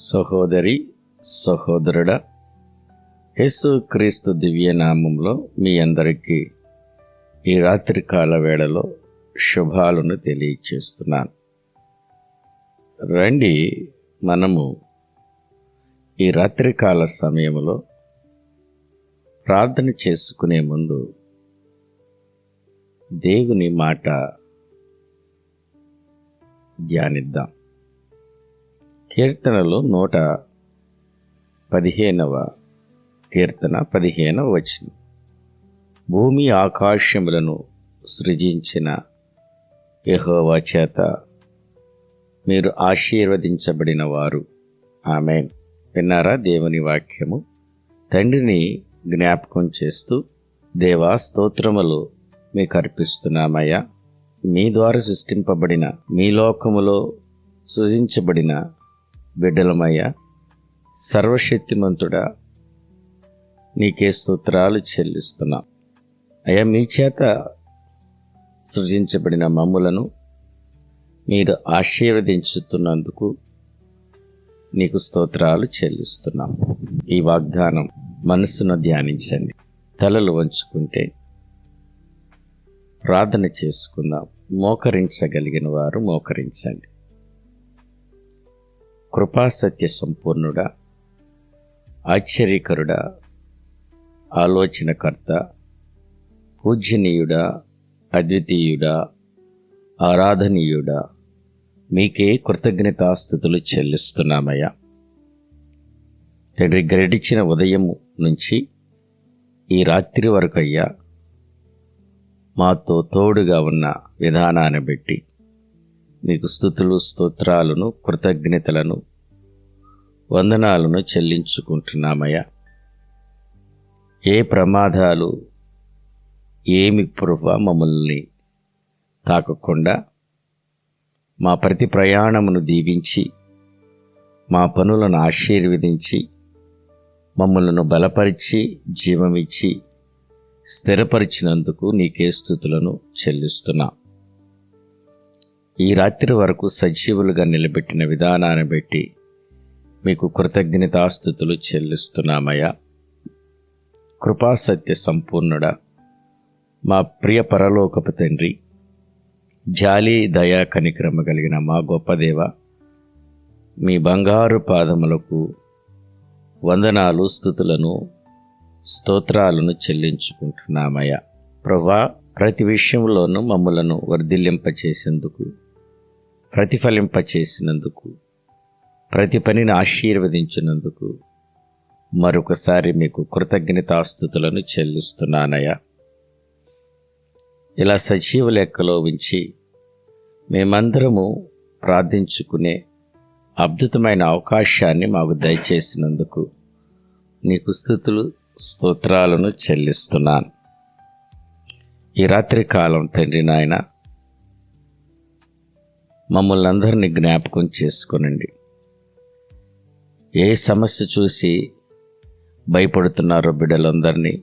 సహోదరి సహోదరుడా, యేసు క్రీస్తు దివ్యనామంలో మీ అందరికీ ఈ రాత్రికాల వేళలో శుభాలను తెలియచేస్తున్నాను. రండి, మనము ఈ రాత్రికాల సమయంలో ప్రార్థన చేసుకునే ముందు దేవుని మాట ధ్యానిద్దాం. కీర్తనలు 115వ కీర్తన 15వ వచనం. భూమి ఆకాశములను సృజించిన యెహోవా చేత మీరు ఆశీర్వదించబడిన వారు. ఆమేన్. విన్నారా దేవుని వాక్యము? తండ్రిని జ్ఞాపకం చేస్తూ, దేవా స్తోత్రములు మీకు అర్పిస్తున్నామయ్యా. మీ ద్వారా సృష్టింపబడిన, మీ లోకములో సృజించబడిన బిడ్డలమయ్యా. సర్వశక్తిమంతుడా, నీకే స్తోత్రాలు చెల్లిస్తున్నాం అయ్యా. మీ చేత సృజించబడిన మమ్ములను మీరు ఆశీర్వదించుతున్నందుకు నీకు స్తోత్రాలు చెల్లిస్తున్నాం. ఈ వాగ్దానం మనసును ధ్యానించండి. తలలు వంచుకుంటే ప్రార్థన చేసుకుందాం. మోకరించగలిగిన వారు మోకరించండి. కృపాసత్య సంపూర్ణుడా, ఆశ్చర్యకరుడా, ఆలోచనకర్త, పూజనీయుడా, అద్వితీయుడా, ఆరాధనీయుడా, మీకే కృతజ్ఞతాస్తుతులు చెల్లిస్తున్నామయ్యా. తండ్రి, గడిచిన ఉదయం నుంచి ఈ రాత్రి వరకు అయ్యా మాతో తోడుగా ఉన్న విధానాన్ని బట్టి మీకు స్తుతులు, స్తోత్రాలను, కృతజ్ఞతలను, వందనాలను చెల్లించుకుంటున్నామయ్యా. ఏ ప్రమాదాలు ఏమి ప్రభువా మమ్మల్ని తాకకుండా మా ప్రతి ప్రయాణమును దీవించి, మా పనులను ఆశీర్వదించి, మమ్మల్ని బలపరిచి, జీవమిచ్చి, స్థిరపరిచినందుకు నీకే స్తుతులను చెల్లిస్తున్నా. ఈ రాత్రి వరకు సజీవులుగా నిలబెట్టిన విధానాన్ని బట్టి మీకు కృతజ్ఞతాస్తుతులు చెల్లిస్తున్నామయ్యా. కృపాసత్య సంపూర్ణుడా, మా ప్రియ పరలోకపు తండ్రి, జాలి దయా కనికరమ కలిగిన మా గొప్ప దేవ, మీ బంగారు పాదములకు వందనాలు, స్తుతులను, స్తోత్రాలను చెల్లించుకుంటున్నామయ్యా. ప్రభువా, ప్రతి విషయంలోనూ మమ్మలను వర్ధిల్లింపచేసేందుకు, ప్రతిఫలింపచేసినందుకు, ప్రతి పనిని ఆశీర్వదించినందుకు మరొకసారి మీకు కృతజ్ఞతాస్తుతులను చెల్లిస్తున్నానయ్యా. ఇలా సజీవ లెక్కలో ఉంచి మేమందరము ప్రార్థించుకునే అద్భుతమైన అవకాశాన్ని మాకు దయచేసినందుకు నీకు స్తుతులు, స్తోత్రాలను చెల్లిస్తున్నాను. ఈ రాత్రి కాలం తండ్రి నాయన, మమ్మల్ని అందరినీ జ్ఞాపకం చేసుకునండి. ఏ సమస్య చూసి భయపడుతున్నారో బిడ్డలందరినీ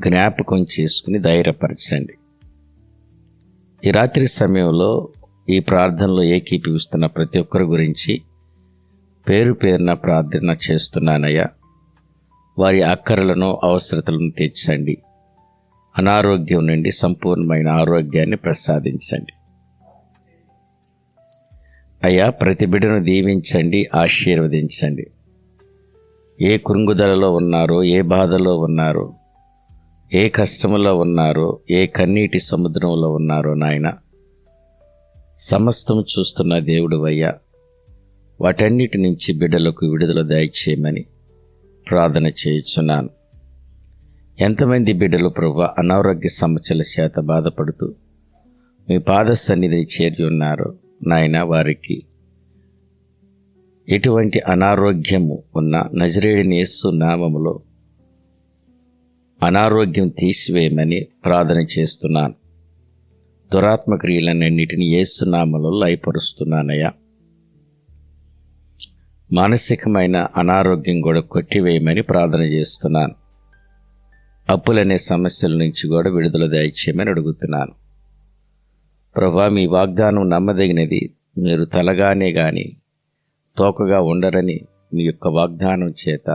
జ్ఞాపకం చేసుకుని ధైర్యపరచండి. ఈ రాత్రి సమయంలో ఈ ప్రార్థనలో ఏకీభవిస్తున్న ప్రతి ఒక్కరి గురించి పేరు పేరున ప్రార్థన చేస్తున్నానయ్యా. వారి అక్కరలను, అవసరతలను తీర్చండి. అనారోగ్యం నుండి సంపూర్ణమైన ఆరోగ్యాన్ని ప్రసాదించండి అయ్యా. ప్రతి బిడ్డను దీవించండి, ఆశీర్వదించండి. ఏ కృంగుదలలో ఉన్నారో, ఏ బాధలో ఉన్నారో, ఏ కష్టములో ఉన్నారో, ఏ కన్నీటి సముద్రంలో ఉన్నారో నాయన, సమస్తం చూస్తున్న దేవుడు అయ్యా, వాటన్నిటి నుంచి బిడ్డలకు విడుదల దయచేయమని ప్రార్థన చేయుచున్నాను. ఎంతమంది బిడ్డలు ప్రభువా అనారోగ్య సమస్యల చేత బాధపడుతూ మీ పాద సన్నిధిని చేరి ఉన్నారో నాయన, వారికి ఎటువంటి అనారోగ్యము ఉన్న నజరేయుని యేసు నామములో అనారోగ్యం తీసివేయమని ప్రార్థన చేస్తున్నాను. దురాత్మ క్రియలన్నింటినీ యేసు నామములో లయపరుస్తున్నానయ్యా. మానసికమైన అనారోగ్యం కూడా కొట్టివేయమని ప్రార్థన చేస్తున్నాను. అప్పులనే సమస్యల నుంచి కూడా విడుదల దయచేయమని అడుగుతున్నాను. ప్రభా, మీ వాగ్దానం నమ్మదగినది. మీరు తలగానే కానీ తోకగా ఉండరని మీ యొక్క వాగ్దానం చేత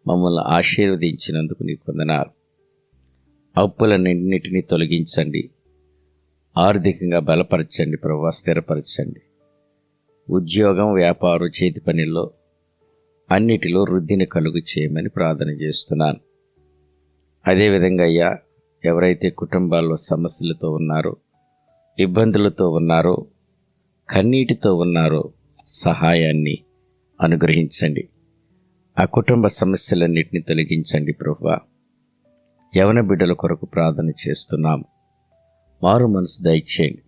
మమ్మల్ని ఆశీర్వదించినందుకు నీకు వందనాలు. అప్పులన్నింటినీ తొలగించండి, ఆర్థికంగా బలపరచండి ప్రభువా, స్థిరపరచండి. ఉద్యోగం, వ్యాపారం, చేతి పనిలో అన్నిటిలో వృద్ధిని కలుగు చేయమని ప్రార్థన చేస్తున్నాను. అదేవిధంగా అయ్యా, ఎవరైతే కుటుంబాల్లో సమస్యలతో ఉన్నారో, ఇబ్బందులతో ఉన్నారో, కన్నీటితో ఉన్నారో సహాయాన్ని అనుగ్రహించండి. ఆ కుటుంబ సమస్యలన్నింటినీ తొలగించండి ప్రభువా. యవన బిడ్డల కొరకు ప్రార్థన చేస్తున్నాము. మారు మనసు దయచేయండి.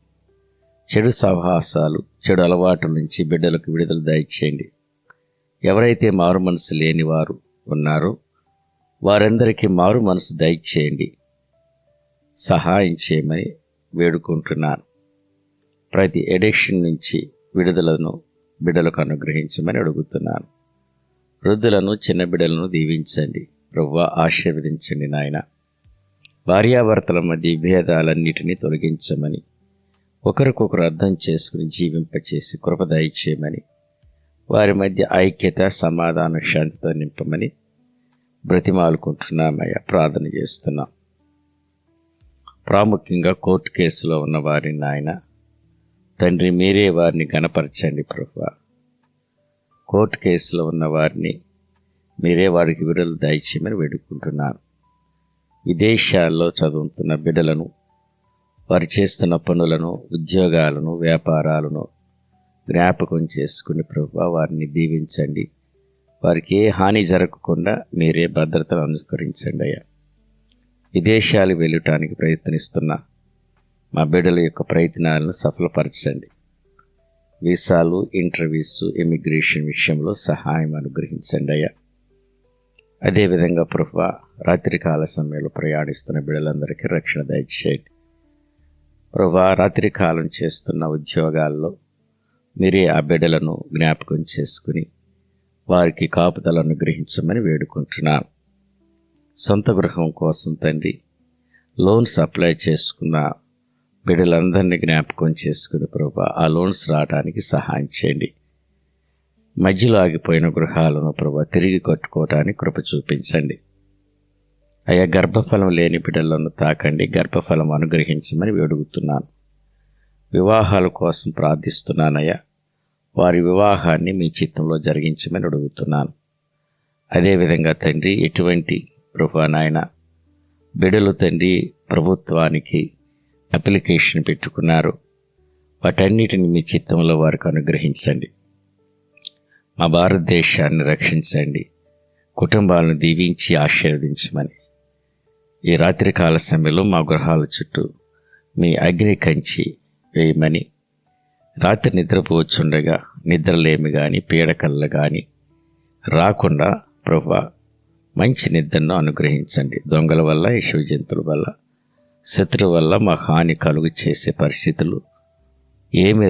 చెడు సహవాసాలు, చెడు అలవాట్ల నుంచి బిడ్డలకు విడుదల దయచేయండి. ఎవరైతే మారు మనసు లేని వారు ఉన్నారో వారందరికీ మారు మనసు దయచేయండి, సహాయం చేయమని వేడుకుంటున్నాను. ప్రతి ఎడిక్షన్ నుంచి విడుదలను బిడ్డలకు అనుగ్రహించమని అడుగుతున్నాను. వృద్ధులను, చిన్న బిడ్డలను దీవించండి ప్రభువా, ఆశీర్వదించండి నాయన. భార్యాభర్తల మధ్య భేదాలన్నిటినీ తొలగించమని, ఒకరికొకరు అర్థం చేసుకుని జీవింపచేసి కృప దయచేయమని, వారి మధ్య ఐక్యత, సమాధాన, శాంతితో నింపమని బ్రతిమాలుకుంటున్నామయ్యా, ప్రార్థన చేస్తున్నాం. ప్రాముఖ్యంగా కోర్టు కేసులో ఉన్న వారిని నాయన తండ్రి మీరే వారిని గణపరచండి ప్రభువా. కోర్టు కేసులో ఉన్న వారిని మీరే వారికి విడుదల దయచేయమని వేడుకుంటున్నాను. విదేశాల్లో చదువుతున్న బిడ్డలను, వారు చేస్తున్న పనులను, ఉద్యోగాలను, వ్యాపారాలను జ్ఞాపకం చేసుకుని ప్రభువా వారిని దీవించండి. వారికి ఏ హాని జరగకుండా మీరే భద్రతను అనుకరించండి అయ్యా. విదేశాలు వెళ్ళటానికి ప్రయత్నిస్తున్న మా బిడ్డల యొక్క ప్రయత్నాలను సఫలపరచండి. వీసాలు, ఇంటర్వ్యూస్, ఇమిగ్రేషన్ విషయంలో సహాయం అనుగ్రహించండి అయ్యా. అదేవిధంగా ప్రభువా, రాత్రికాల సమయంలో ప్రయాణిస్తున్న బిడ్డలందరికీ రక్షణ దయచేయండి ప్రభువా. రాత్రికాలం చేస్తున్న ఉద్యోగాల్లో మీరే ఆ బిడ్డలను జ్ఞాపకం చేసుకుని వారికి కాపుదలను అనుగ్రహించమని వేడుకుంటున్నాను. సొంత గృహం కోసం తండ్రి లోన్స్ అప్లై చేసుకున్న బిడ్డలందరినీ జ్ఞాపకం చేసుకుని ప్రభువా, ఆ లోన్స్ రావడానికి సహాయం చేయండి. మధ్యలో ఆగిపోయిన గృహాలను ప్రభువా తిరిగి కట్టుకోవడానికి కృప చూపించండి అయ్యా. గర్భఫలం లేని బిడ్డలను తాకండి, గర్భఫలం అనుగ్రహించమని వేడుగుతున్నాను. వివాహాల కోసం ప్రార్థిస్తున్నానయ్యా. వారి వివాహాన్ని మీ చిత్తంలో జరిగించమని అడుగుతున్నాను. అదేవిధంగా తండ్రి, ఎటువంటి ప్రభువా నాయన బిడ్డలు తండ్రి ప్రభుత్వానికి అప్లికేషన్ పెట్టుకున్నారు, వాటన్నిటిని మీ చిత్తంలో వారికి అనుగ్రహించండి. మా భారతదేశాన్ని రక్షించండి, కుటుంబాలను దీవించి ఆశీర్వదించమని ఈ రాత్రికాల సమయంలో మా గృహాల చుట్టూ మీ అగ్ని కంచి వేయమని, రాత్రి నిద్రపోవచ్చుండగా నిద్రలేమి కానీ పీడకల్ల కానీ రాకుండా ప్రభువా మంచి నిద్రను అనుగ్రహించండి. దొంగల వల్ల, ఇషు జంతువుల వల్ల, శత్రువు వల్ల మా హాని కలుగు చేసే పరిస్థితులు ఏమి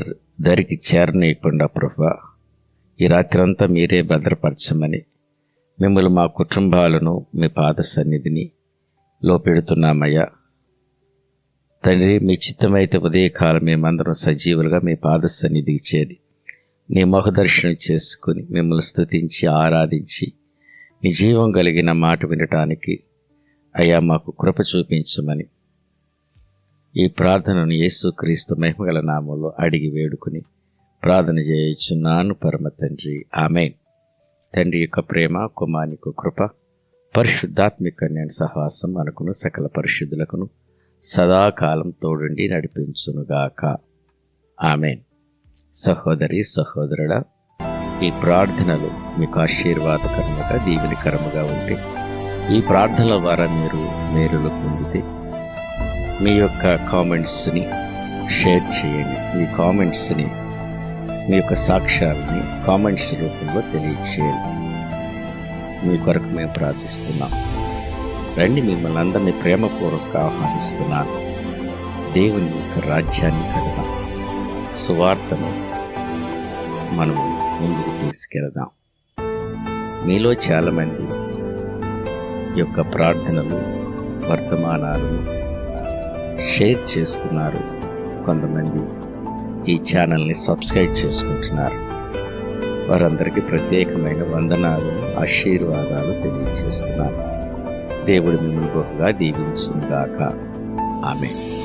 దరికి చేరనీయకుండా ప్రభువా ఈ రాత్రి అంతా మీరే భద్రపరచమని మిమ్మల్ని, మా కుటుంబాలను మీ పాద సన్నిధిని లో పెడుతున్నామయ్యా. తండ్రి, మీ చిత్తమైతే ఉదయకాలం మేమందరం సజీవులుగా మీ పాద సన్నిధికి చేరి నీ ముఖదర్శనం చేసుకుని మిమ్మల్ని స్తుతించి ఆరాధించి నీ జీవం కలిగిన మాట వినటానికి అయ్యా మాకు కృప చూపించమని ఈ ప్రార్థనను యేసుక్రీస్తు మహిమగల నామంలో అడిగి వేడుకుని ప్రార్థన చేయుచున్నాను పరమ తండ్రి, ఆమేన్. తండ్రి యొక్క ప్రేమ, కుమారుని యొక్క కృప, పరిశుద్ధాత్మిక నేను సహవాసం అనుకును సకల పరిశుద్ధులకును సదాకాలం తోడుండి నడిపించునుగాక, ఆమేన్. సహోదరి సహోదరుడా, ఈ ప్రార్థనలు మీకు ఆశీర్వాదకరముగా దీవెనకరముగా ఉంటే, ఈ ప్రార్థనల ద్వారా మీరు మేలులు పొందితే మీ యొక్క కామెంట్స్ని షేర్ చేయండి. మీ కామెంట్స్ని, మీ యొక్క సాక్ష్యాలని కామెంట్స్ రూపంలో తెలియచేయండి. మీ కొరకు మేము ప్రార్థిస్తున్నాం. రండి, మిమ్మల్ని అందరినీ ప్రేమపూర్వక ఆహ్వానిస్తున్నాను. దేవుని యొక్క రాజ్యాన్ని కడదాం, సువార్తను మనము ముందుకు తీసుకెళదాం. మీలో చాలామంది యొక్క ప్రార్థనలు, వర్తమానాలను షేర్ చేస్తున్నారు. కొంతమంది ఈ ఛానల్ని సబ్స్క్రైబ్ చేసుకుంటున్నారు. వారందరికీ ప్రత్యేకమైన వందనాలు, ఆశీర్వాదాలు తెలియజేస్తున్నాను. దేవుడు మిమ్మల్ని గొప్పగా దీవించును గాక. ఆమేన్.